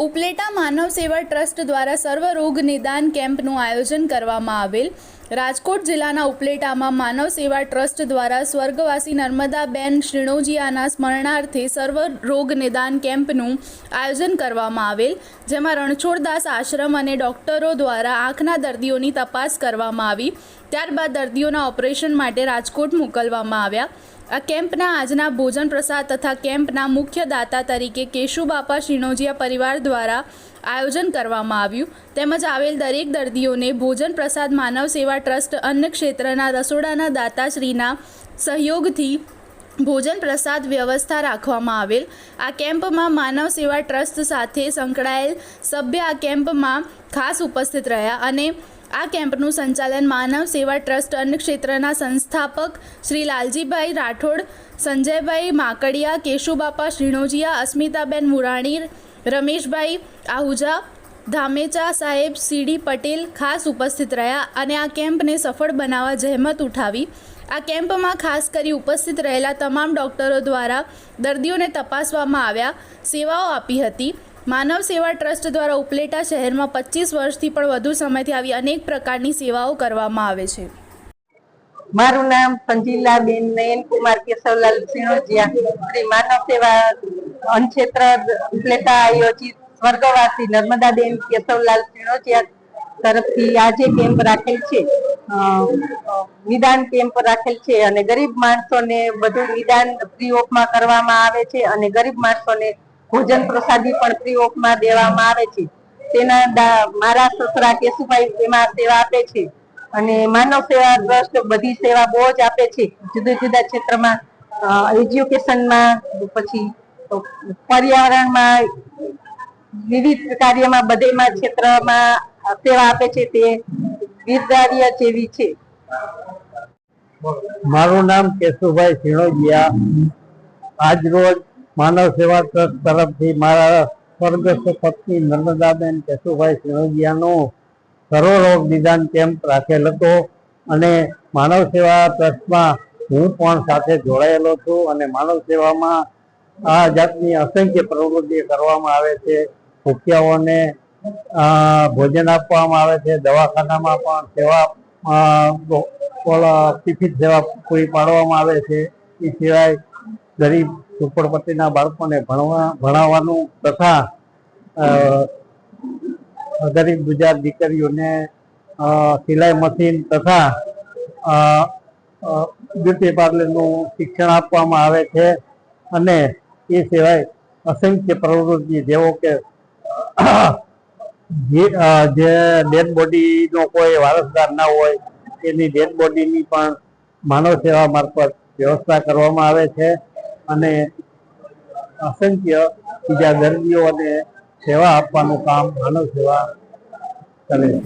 ઉપલેટા માનવ સેવા ટ્રસ્ટ દ્વારા સર્વરોગ નિદાન કેમ્પનું આયોજન કરવામાં આવેલ। રાજકોટ જિલ્લાના ઉપલેટામાં માનવ સેવા ટ્રસ્ટ દ્વારા સ્વર્ગવાસી નર્મદાબેન શિણોજિયાના સ્મરણાર્થે સર્વરોગ નિદાન કેમ્પનું આયોજન કરવામાં આવેલ, જેમાં રણછોડદાસ આશ્રમ અને ડોક્ટરો દ્વારા આંખના દર્દીઓની તપાસ કરવામાં આવી। ત્યારબાદ દર્દીઓના ઓપરેશન માટે રાજકોટ મોકલવામાં આવ્યા। આ કેમ્પના આજના ભોજન પ્રસાદ તથા કેમ્પના મુખ્ય દાતા તરીકે કેશુબાપા શિણોજિયા પરિવાર દ્વારા આયોજન કરવામાં આવ્યું। તેમજ આવેલ દરેક દર્દીઓને ભોજન પ્રસાદ માનવ સેવા ટ્રસ્ટ અન્ન ક્ષેત્રના રસોડાના દાતાશ્રીના સહયોગથી ભોજન પ્રસાદ વ્યવસ્થા રાખવામાં આવેલ। આ કેમ્પમાં માનવ સેવા ટ્રસ્ટ સાથે સંકળાયેલ સભ્ય આ કેમ્પમાં ખાસ ઉપસ્થિત રહ્યા અને આ કેમ્પનું સંચાલન માનવ સેવા ટ્રસ્ટ અન્ન ક્ષેત્રના સંસ્થાપક શ્રી લાલજીભાઈ રાઠોડ, સંજયભાઈ માકડિયા, કેશુબાપા શિણોજિયા, અસ્મિતાબેન મુરાણી, રમેશભાઈ આહુજા, ધામેચા સાહેબ, સીડી પટેલ ખાસ ઉપસ્થિત રહ્યા અને આ કેમ્પને સફળ બનાવવા જહેમત ઉઠાવી। આ કેમ્પમાં ખાસ કરી ઉપસ્થિત રહેલા તમામ ડોક્ટરો દ્વારા દર્દીઓને તપાસવામાં આવ્યા, સેવાઓ આપી હતી। માનવ સેવા ટ્રસ્ટ દ્વારા ઉપલેટા શહેરમાં 25 વર્ષથી પણ વધુ સમયથી આવી અનેક પ્રકારની સેવાઓ કરવામાં આવે છે। મારું નામ સંજીલાબેન નયનકુમાર કેશવલાલ શિણોજિયા, શ્રી માનવ સેવા અન્નક્ષેત્ર ઉપલેટા આયોજિત સ્વર્ગવાસી નર્મદાબેન કેશવલાલ શિણોજિયા તરફથી આજે કેમ્પ રાખેલ છે, નિદાન કેમ્પ રાખેલ છે અને ગરીબ માણસોને બધું નિદાન ફ્રી ઓફમાં કરવામાં આવે છે અને ગરીબ માણસોને ભોજન પ્રસાદી પણ ફ્રી ઓફમાં દેવામાં આવે છે। તેના મારા સસરા કેશુભાઈ એમાં સેવા આપે છે અને માનવ સેવા ટ્રસ્ટ બધી સેવા બહુ જ આપે છે, જુદા જુદા ક્ષેત્રમાં, એજ્યુકેશનમાં, પછી પર્યાવરણમાં, વિવિધ કાર્યમાં, બધેમાં ક્ષેત્રમાં સેવા આપે છે। તે બિરદાવીય જેવી છે। મારું નામ કેશુભાઈ શિણોજિયા। આજ રોજ માનવ સેવા ટ્રસ્ટ તરફથી મારા સ્વર્ગસ્થ પત્ની નર્મદાબેન કેશુભાઈ શિણોજિયાનો સર્વરોગ નિદાન કેમ્પ રાખેલ હતો અને માનવ સેવા ટ્રસ્ટમાં હું પણ સાથે જોડાયેલો છું અને માનવ સેવામાં આ જાતની અસંખ્ય પ્રવૃત્તિઓ કરવામાં આવે છે। ભૂખ્યાઓને ભોજન આપવામાં આવે છે, દવાખાનામાં પણ સેવા ટિફિન સેવા પૂરી પાડવામાં આવે છે। એ સિવાય ગરીબ ઝૂંપડપટ્ટીના બાળકોને ભણાવવાનું તથા ગરીબ ગુજરાત દીકરીઓને સિલાઈ મશીન તથા બ્યુટી પાર્લરનું શિક્ષણ આપવામાં આવે છે અને એ સિવાય અસંખ્ય પ્રવૃત્તિ જેવો કે જે ડેડ બોડીનો કોઈ વારસદાર ના હોય એની ડેડ બોડીની પણ માનવ સેવા મારફત વ્યવસ્થા કરવામાં આવે છે અને અસંખ્ય બીજા દર્દીઓને સેવા આપવાનું કામ માનવ સેવા કરે છે।